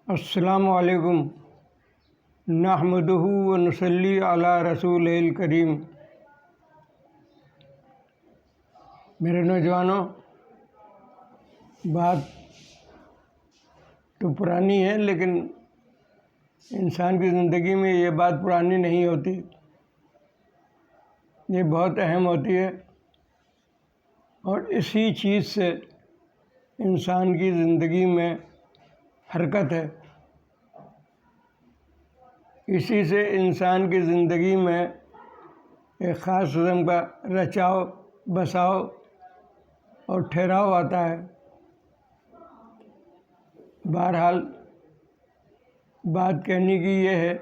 السلام علیکم نحمدہ و نصلی علی رسول الکریم۔ میرے نوجوانوں، بات تو پرانی ہے لیکن انسان کی زندگی میں یہ بات پرانی نہیں ہوتی، یہ بہت اہم ہوتی ہے، اور اسی چیز سے انسان کی زندگی میں حرکت ہے، اسی سے انسان کی زندگی میں ایک خاص قسم کا رچاؤ بساؤ اور ٹھہراؤ آتا ہے۔ بہرحال بات کہنے کی یہ ہے،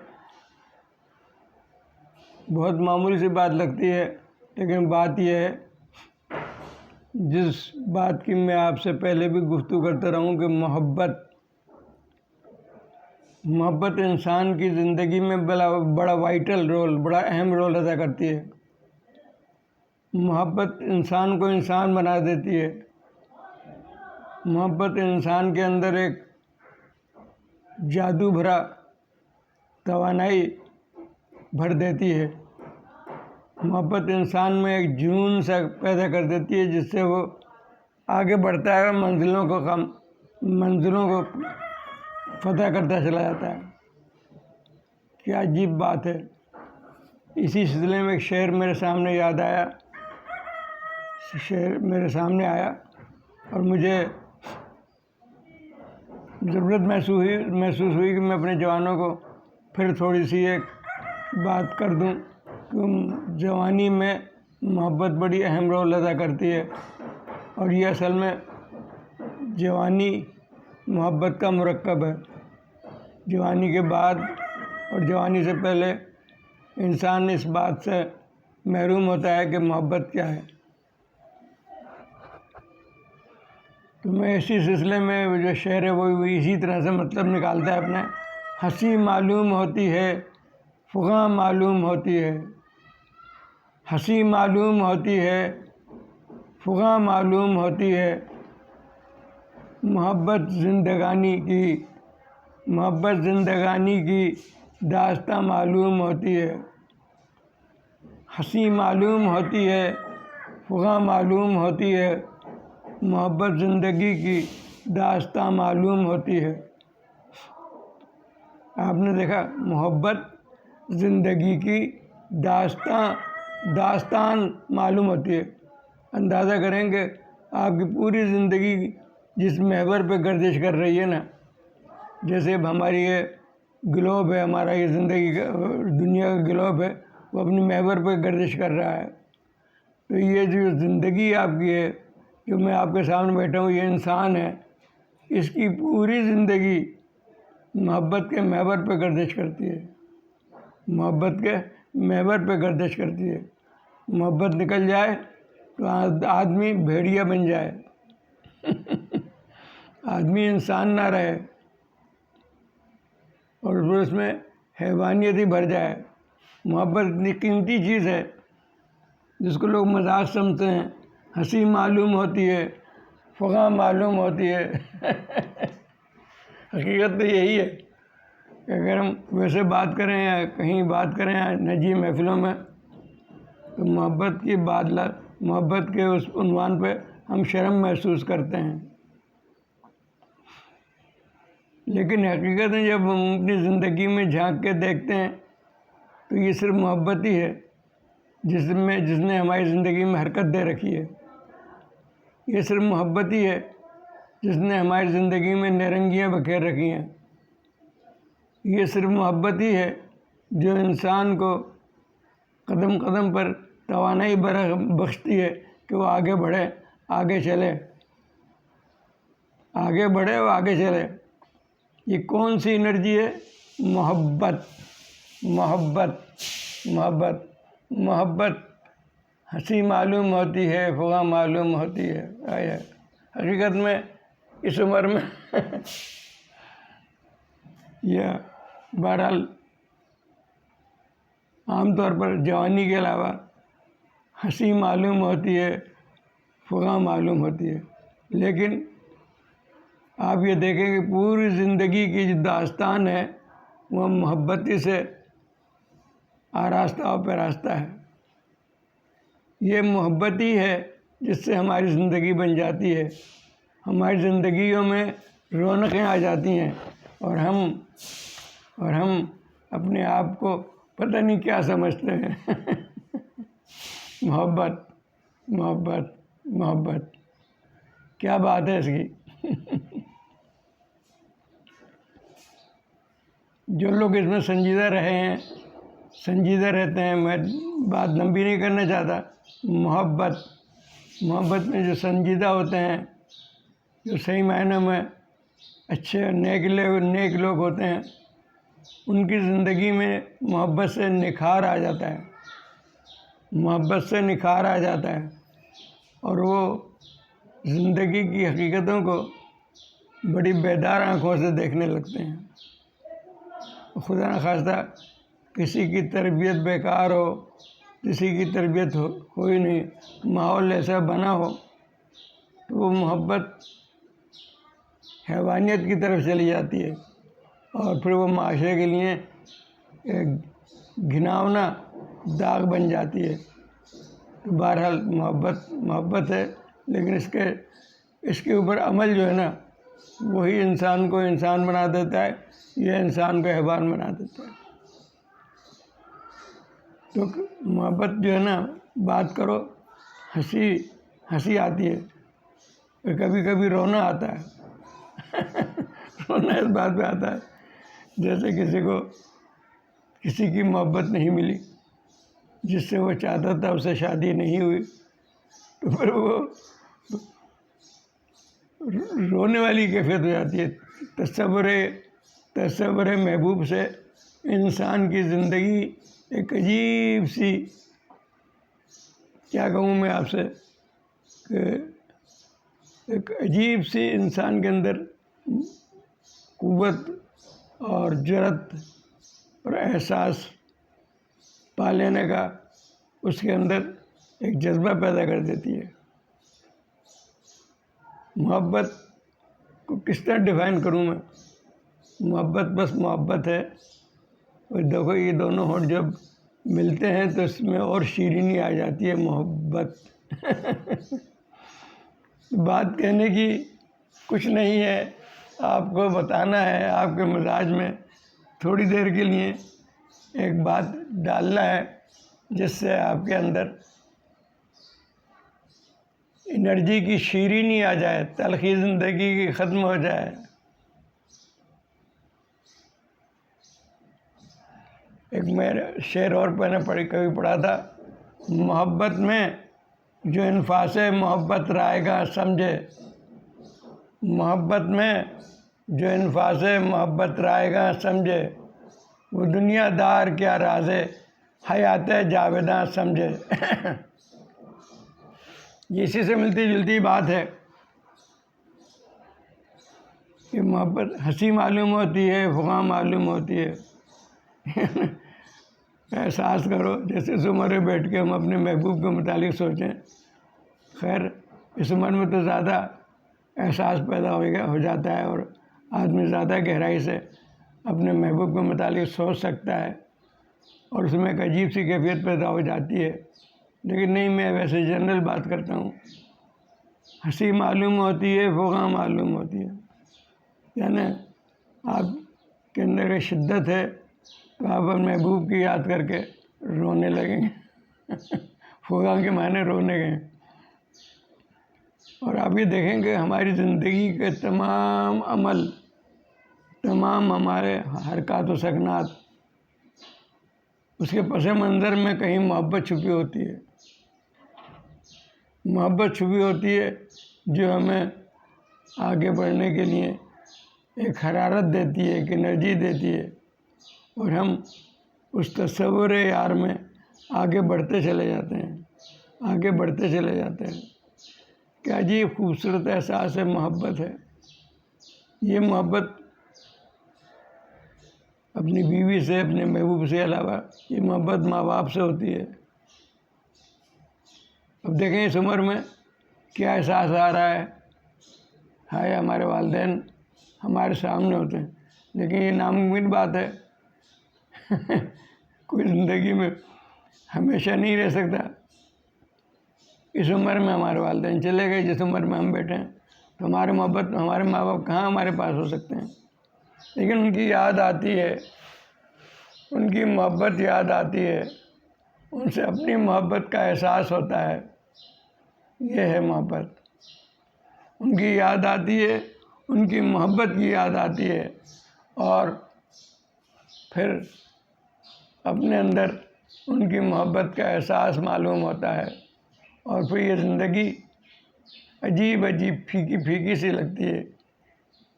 بہت معمولی سی بات لگتی ہے لیکن بات یہ ہے، جس بات کی میں آپ سے پہلے بھی گفتگو کرتا رہا ہوں کہ محبت انسان کی زندگی میں بڑا وائٹل رول، بڑا اہم رول ادا کرتی ہے۔ محبت انسان کو انسان بنا دیتی ہے، محبت انسان کے اندر ایک جادو بھرا توانائی بھر دیتی ہے، محبت انسان میں ایک جنون سا پیدا کر دیتی ہے جس سے وہ آگے بڑھتا ہے، منزلوں کو فتح کرتا چلا جاتا ہے۔ کیا عجیب بات ہے۔ اسی سلسلے میں ایک شعر میرے سامنے یاد آیا، اور مجھے ضرورت محسوس ہوئی کہ میں اپنے جوانوں کو پھر تھوڑی سی ایک بات کر دوں کہ جوانی میں محبت بڑی اہم رول ادا کرتی ہے، اور یہ اصل میں جوانی محبت کا مرکب ہے۔ جوانی کے بعد اور جوانی سے پہلے انسان اس بات سے محروم ہوتا ہے کہ محبت کیا ہے۔ تو میں اسی سلسلے میں جو شعر ہے وہ اسی طرح سے مطلب نکالتا ہے اپنے۔ ہنسی معلوم ہوتی ہے، فغاں معلوم ہوتی ہے، ہنسی معلوم ہوتی ہے، فغاں معلوم ہوتی ہے، محبت زندگانی کی داستاں معلوم ہوتی ہے، ہنسی معلوم ہوتی ہے، فغاں معلوم ہوتی ہے، محبت زندگی کی داستاں معلوم ہوتی ہے۔ آپ نے دیکھا، محبت زندگی کی داستان معلوم ہوتی ہے۔ اندازہ کریں کہ آپ کی پوری زندگی جس محور پہ گردش کر رہی ہے نا، جیسے اب ہماری یہ گلوب ہے، ہمارا یہ زندگی کا دنیا کا گلوب ہے، وہ اپنے محور پہ گردش کر رہا ہے، تو یہ جو زندگی آپ کی ہے، جو میں آپ کے سامنے بیٹھا ہوں، یہ انسان ہے، اس کی پوری زندگی محبت کے محور پہ گردش کرتی ہے، محبت کے محور پہ گردش کرتی ہے۔ محبت نکل جائے تو آدمی بھیڑیا بن جائے، آدمی انسان نہ رہے، اور اس میں حیوانیت ہی بھر جائے۔ محبت اتنی قیمتی چیز ہے جس کو لوگ مذاق سمجھتے ہیں، ہنسی معلوم ہوتی ہے، فغاں معلوم ہوتی ہے۔ حقیقت تو یہی ہے کہ اگر ہم ویسے بات کریں یا کہیں بات کریں نجی محفلوں میں، تو محبت کے اس عنوان پہ ہم شرم محسوس کرتے ہیں، لیکن حقیقت ہے جب ہم اپنی زندگی میں جھانک کے دیکھتے ہیں تو یہ صرف محبت ہی ہے جس نے ہماری زندگی میں حرکت دے رکھی ہے، یہ صرف محبت ہی ہے جس نے ہماری زندگی میں نرنگیاں بکھیر رکھی ہیں، یہ صرف محبت ہی ہے جو انسان کو قدم قدم پر توانائی بخشتی ہے کہ وہ آگے بڑھے، آگے چلے۔ یہ کون سی انرجی ہے؟ محبت ہنسی معلوم ہوتی ہے، فغاں معلوم ہوتی ہے۔ حقیقت میں اس عمر میں یہ بہرحال عام طور پر جوانی کے علاوہ ہنسی معلوم ہوتی ہے، فغاں معلوم ہوتی ہے، لیکن آپ یہ دیکھیں کہ پوری زندگی کی جو داستان ہے وہ محبتی سے آراستہ و پیراستہ ہے. یہ محبت ہی ہے جس سے ہماری زندگی بن جاتی ہے. ہماری زندگیوں میں رونقیں آ جاتی ہیں اور ہم اپنے آپ کو پتہ نہیں کیا سمجھتے ہیں. محبت محبت محبت، کیا بات ہے اس کی. جو لوگ اس میں سنجیدہ رہے ہیں، سنجیدہ رہتے ہیں، میں بات لمبی نہیں کرنا چاہتا. محبت میں جو سنجیدہ ہوتے ہیں، جو صحیح معنوں میں اچھے نیک لوگ ہوتے ہیں، ان کی زندگی میں محبت سے نکھار آ جاتا ہے. محبت سے نکھار آ جاتا ہے اور وہ زندگی کی حقیقتوں کو بڑی بیدار آنکھوں سے دیکھنے لگتے ہیں. خدا نخواستہ کسی کی تربیت بیکار ہو، کسی کی تربیت ہو ہی نہیں، ماحول ایسا بنا ہو تو وہ محبت حیوانیت کی طرف چلی جاتی ہے اور پھر وہ معاشرے کے لیے ایک گھناؤنا داغ بن جاتی ہے. تو بہرحال محبت ہے، لیکن اس کے اوپر عمل جو ہے نا، وہی انسان کو انسان بنا دیتا ہے، یہ انسان کو حیوان بنا دیتا ہے. تو محبت جو ہے نا، بات کرو ہنسی آتی ہے اور کبھی کبھی رونا آتا ہے. رونا اس بات پہ آتا ہے جیسے کسی کی محبت نہیں ملی، جس سے وہ چاہتا تھا اس سے شادی نہیں ہوئی، تو پھر وہ رونے والی کیفیت ہو جاتی ہے. تصور محبوب سے انسان کی زندگی ایک عجیب سی، کیا کہوں میں آپ سے، کہ ایک عجیب سی انسان کے اندر قوت اور جرأت اور احساس پا لینے کا اس کے اندر ایک جذبہ پیدا کر دیتی ہے. محبت کو کس طرح ڈیفائن کروں میں؟ محبت بس محبت ہے. اور دیکھو یہ دونوں ہونٹ جب ملتے ہیں تو اس میں اور شیرینی آ جاتی ہے. محبت بات کہنے کی کچھ نہیں ہے، آپ کو بتانا ہے، آپ کے مزاج میں تھوڑی دیر کے لیے ایک بات ڈالنا ہے جس سے آپ کے اندر انرجی کی شیرینی آ جائے، تلخی زندگی کی ختم ہو جائے. ایک میں شعر اور میں نے کبھی پڑھا تھا، محبت میں جو انفاس محبت رائے گا سمجھے. محبت میں جو انفاس محبت رائے گا سمجھے، وہ دنیا دار کیا راز حیات جاویداں سمجھے. یہ اسی سے ملتی جلتی بات ہے کہ محبت ہنسی معلوم ہوتی ہے، فغاں معلوم ہوتی ہے. احساس کرو جیسے اس عمر میں بیٹھ کے ہم اپنے محبوب کے متعلق سوچیں. خیر اس عمر میں تو زیادہ احساس پیدا ہو جاتا ہے اور آدمی زیادہ گہرائی سے اپنے محبوب کے متعلق سوچ سکتا ہے اور اس میں ایک عجیب سی کیفیت پیدا ہو جاتی ہے. لیکن نہیں، میں ویسے جنرل بات کرتا ہوں. ہنسی معلوم ہوتی ہے، فغاں معلوم ہوتی ہے. یعنی آپ کے اندر ایک شدت ہے تو آپ اپنے محبوب کی یاد کر کے رونے لگیں گے. فغاں کے معنی رونے گئے. اور آپ یہ دیکھیں کہ ہماری زندگی کے تمام عمل، تمام ہمارے حرکات و سکنات، اس کے پس منظر میں کہیں محبت چھپی ہوتی ہے. محبت چھپی ہوتی ہے جو ہمیں آگے بڑھنے کے لیے ایک حرارت دیتی ہے، ایک انرجی دیتی ہے اور ہم اس تصور یار میں آگے بڑھتے چلے جاتے ہیں، آگے بڑھتے چلے جاتے ہیں. کیا عجیب خوبصورت احساس ہے محبت ہے. یہ محبت اپنی بیوی سے، اپنے محبوب سے علاوہ یہ محبت ماں باپ سے ہوتی ہے. اب دیکھیں اس عمر میں کیا احساس آ رہا ہے. ہائے ہمارے والدین ہمارے سامنے ہوتے ہیں، لیکن یہ ناممکن بات ہے کوئی زندگی میں ہمیشہ نہیں رہ سکتا۔ اس عمر میں ہمارے والدین چلے گئے، جس عمر میں ہم بیٹھے ہیں، تو ہمارے ماں باپ کہاں ہمارے پاس ہو سکتے ہیں؟ لیکن ان کی یاد آتی ہے، ان کی محبت یاد آتی ہے، ان سے اپنی محبت کا احساس ہوتا ہے۔ یہ ہے محبت، ان کی یاد آتی ہے، ان کی محبت کی یاد آتی ہے، اور پھر اپنے اندر ان کی محبت کا احساس معلوم ہوتا ہے، اور پھر یہ زندگی عجیب عجیب پھیکی پھیکی سی لگتی ہے۔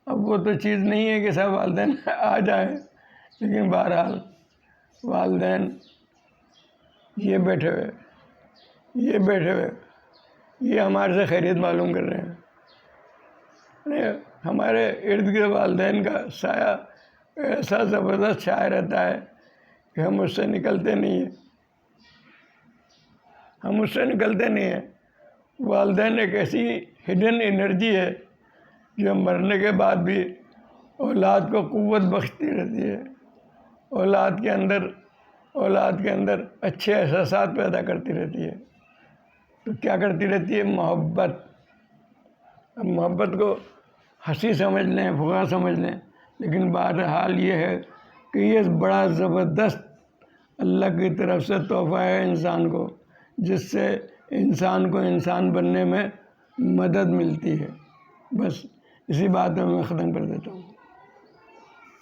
اب وہ تو چیز نہیں ہے کہ سب والدین آ جائیں، لیکن بہرحال والدین یہ بیٹھے ہوئے یہ ہمارے سے خیریت معلوم کر رہے ہیں۔ ہمارے ارد گرد والدین کا سایہ ایسا زبردست چھایا رہتا ہے کہ ہم اس سے نکلتے نہیں ہیں۔ والدین ایک ایسی ہڈن انرجی ہے جو مرنے کے بعد بھی اولاد کو قوت بخشتی رہتی ہے، اولاد کے اندر اچھے احساسات پیدا کرتی رہتی ہے۔ تو کیا کرتی رہتی ہے؟ محبت۔ اب محبت کو ہنسی سمجھ لیں، پھگا سمجھ لیں، لیکن بہرحال یہ ہے کہ یہ بڑا زبردست اللہ کی طرف سے تحفہ ہے انسان کو، جس سے انسان کو انسان بننے میں مدد ملتی ہے۔ بس اسی بات میں ختم کر دیتا ہوں۔